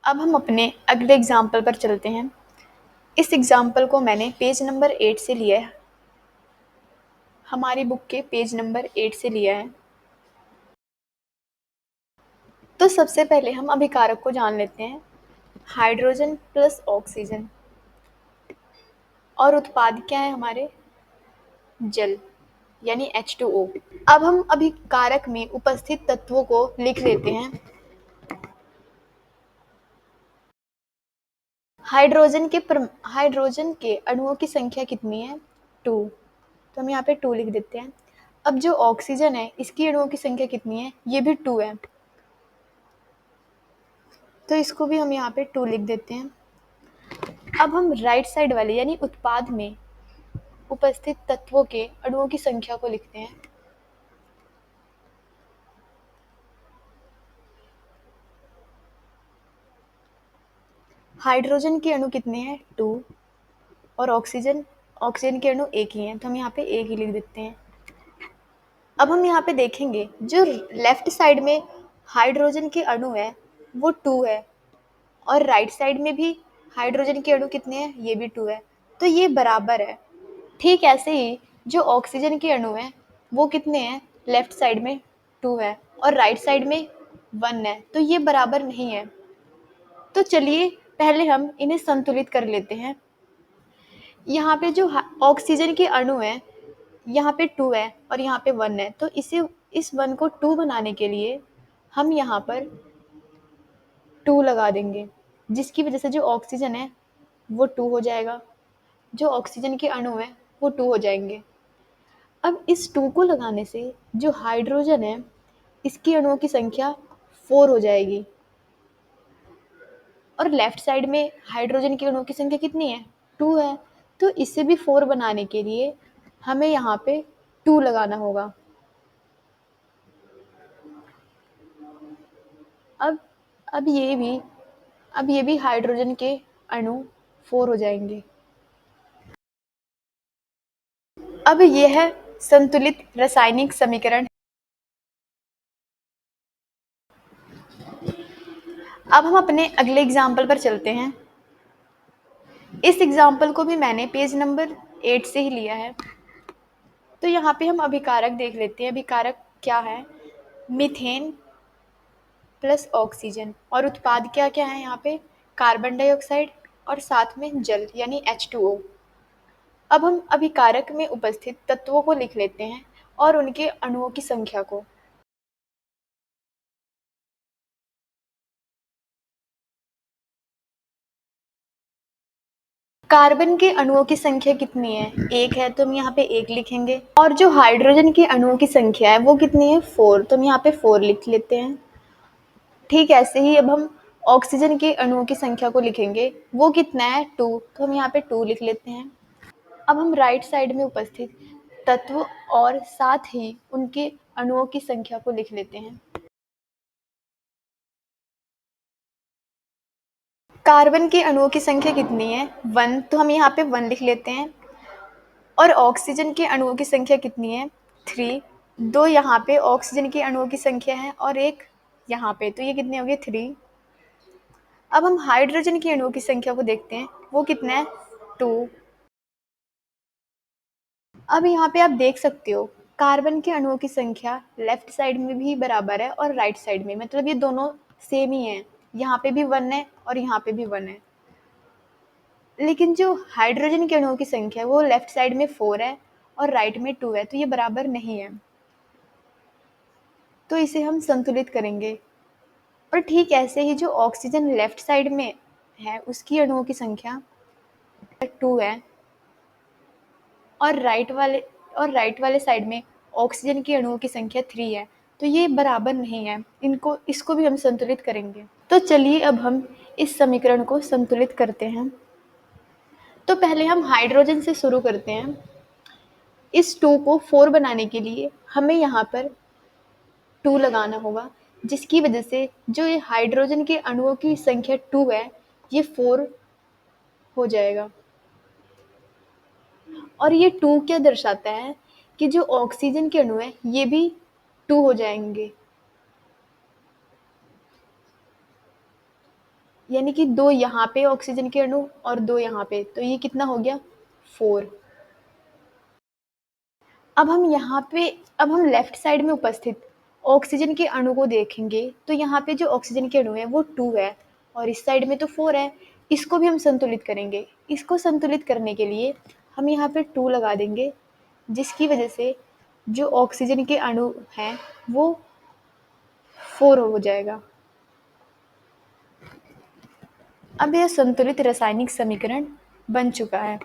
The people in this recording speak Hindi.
अब हम अपने अगले एग्जाम्पल पर चलते हैं। इस एग्जाम्पल को मैंने पेज नंबर 8 से लिया है, हमारी बुक के पेज नंबर 8 से लिया है। तो सबसे पहले हम अभिकारक को जान लेते हैं, हाइड्रोजन प्लस ऑक्सीजन, और उत्पाद क्या है हमारे, जल यानी H2O। अब हम अभिकारक में उपस्थित तत्वों को लिख लेते हैं। हाइड्रोजन के अणुओं की संख्या कितनी है, 2, तो हम यहाँ पे 2 लिख देते हैं। अब जो ऑक्सीजन है इसकी अणुओं की संख्या कितनी है, ये भी 2 है, तो इसको भी हम यहाँ पे 2 लिख देते हैं। अब हम राइट साइड वाले यानी उत्पाद में उपस्थित तत्वों के अणुओं की संख्या को लिखते हैं। हाइड्रोजन के अणु कितने हैं, 2, और ऑक्सीजन के अणु एक ही हैं, तो हम यहाँ पे एक ही लिख देते हैं। अब हम यहाँ पे देखेंगे जो लेफ्ट साइड में हाइड्रोजन के अणु है वो 2 है, और राइट साइड में भी हाइड्रोजन के अणु कितने हैं, ये भी 2 है, तो ये बराबर है। ठीक ऐसे ही जो ऑक्सीजन के अणु हैं वो कितने हैं, लेफ्ट साइड में 2 है और राइट साइड में 1 है, तो ये बराबर नहीं है। तो चलिए पहले हम इन्हें संतुलित कर लेते हैं। यहाँ पे जो ऑक्सीजन के अणु हैं, यहाँ पे 2 है और यहाँ पे 1 है, तो इस 1 को 2 बनाने के लिए हम यहाँ पर 2 लगा देंगे, जिसकी वजह से जो ऑक्सीजन है वो 2 हो जाएगा, जो ऑक्सीजन के अणु हैं वो 2 हो जाएंगे। अब इस 2 को लगाने से जो हाइड्रोजन है इसकी अणुओं की संख्या 4 हो जाएगी, और लेफ्ट साइड में हाइड्रोजन के अणुओं की संख्या कितनी है, 2 है, तो इसे भी 4 बनाने के लिए हमें यहाँ पे 2 लगाना होगा। अब अब ये भी हाइड्रोजन के अणु 4 हो जाएंगे। अब यह है संतुलित रासायनिक समीकरण। अब हम अपने अगले एग्जाम्पल पर चलते हैं। इस एग्जाम्पल को भी मैंने पेज नंबर 8 से ही लिया है। तो यहाँ पे हम अभिकारक देख लेते हैं, अभिकारक क्या है, मीथेन प्लस ऑक्सीजन, और उत्पाद क्या क्या है यहाँ पे, कार्बन डाइऑक्साइड और साथ में जल यानी H2O। अब हम अभिकारक में उपस्थित तत्वों को लिख लेते हैं और उनके अणुओं की संख्या को। कार्बन के अणुओं की संख्या कितनी है, 1 है, तो हम यहाँ पे 1 लिखेंगे, और जो हाइड्रोजन के अणुओं की संख्या है वो कितनी है, 4, तो हम यहाँ पे 4 लिख लेते हैं। ठीक ऐसे ही अब हम ऑक्सीजन के अणुओं की संख्या को लिखेंगे, वो कितना है, 2, तो हम यहाँ पे 2 लिख लेते हैं। अब हम राइट साइड में उपस्थित तत्व और साथ ही उनके अणुओं की संख्या को लिख लेते हैं। कार्बन के अणुओं की संख्या कितनी है, 1, तो हम यहाँ पे 1 लिख लेते हैं, और ऑक्सीजन के अणुओं की संख्या कितनी है, 3, 2 यहाँ पे ऑक्सीजन के अणुओं की संख्या है और 1 यहाँ पे, तो ये कितने हो गए, 3। अब हम हाइड्रोजन के अणुओं की संख्या को देखते हैं, वो कितना है, 2। अब यहाँ पे आप देख सकते हो कार्बन के अणुओं की संख्या लेफ्ट साइड में भी बराबर है और राइट साइड में, मतलब ये दोनों सेम ही हैं, यहाँ पे भी 1 है और यहाँ पे भी 1 है। लेकिन जो हाइड्रोजन के अणुओं की संख्या है वो लेफ्ट साइड में 4 है और राइट में 2 है, तो ये बराबर नहीं है, तो इसे हम संतुलित करेंगे। और ठीक ऐसे ही जो ऑक्सीजन लेफ्ट साइड में है उसकी अणुओं की संख्या 2 है, और राइट वाले साइड में ऑक्सीजन के अणुओं की संख्या 3 है, तो ये बराबर नहीं है, इसको भी हम संतुलित करेंगे। तो चलिए अब हम इस समीकरण को संतुलित करते हैं। तो पहले हम हाइड्रोजन से शुरू करते हैं। इस 2 को 4 बनाने के लिए हमें यहाँ पर 2 लगाना होगा, जिसकी वजह से जो ये हाइड्रोजन के अणुओं की संख्या 2 है ये 4 हो जाएगा। और ये 2 क्या दर्शाता है कि जो ऑक्सीजन के अणु है ये भी 2 हो जाएंगे। यानी कि 2 यहाँ पे ऑक्सीजन के अणु और 2 यहाँ पे, तो ये कितना हो गया 4। अब हम लेफ्ट साइड में उपस्थित ऑक्सीजन के अणु को देखेंगे, तो यहाँ पे जो ऑक्सीजन के अणु है वो 2 है और इस साइड में तो 4 है। इसको भी हम संतुलित करेंगे। इसको संतुलित करने के लिए हम यहाँ पे 2 लगा देंगे, जिसकी वजह से जो ऑक्सीजन के अणु हैं वो 4 हो जाएगा। अब यह संतुलित रासायनिक समीकरण बन चुका है।